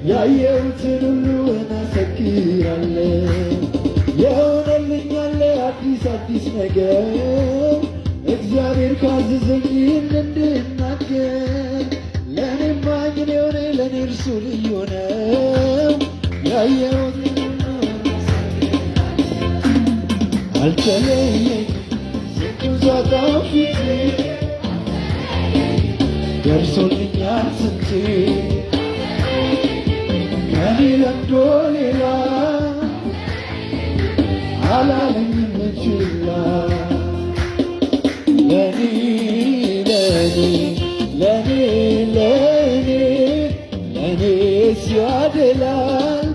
ያየሁትን ሁሉ እናሰክራለሁ የሆነልኛል አዲስ ነገር እግዚአብሔር ካዘዘኝ እንድናገር ለእኔማ ግን የሆነ ለእኔ እርሱ ልዩ ነው ያየሁትን ሁሉ አልተለየኝ ስንቱዛታው ፊት ደርሶልኛል ስንቴ ከኔ ለምዶ ሌላ አላለኝም ችላ ለኔ ሲያደላል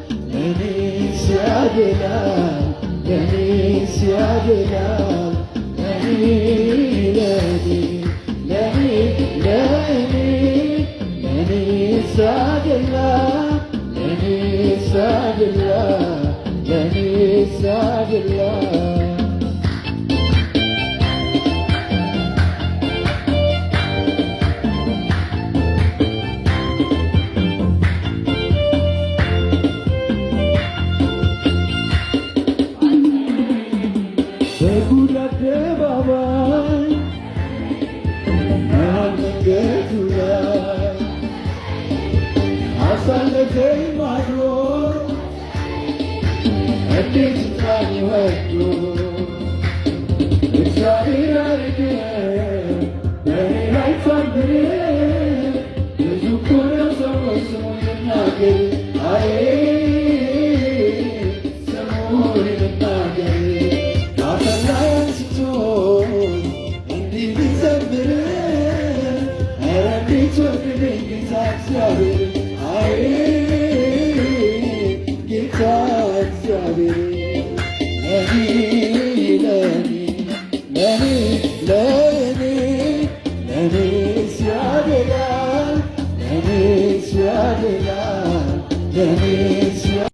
በጉድ አደባባይ መንገዱ ላይ አሳለፈኝ ማዶ እንዴት ጣኝ ወዶ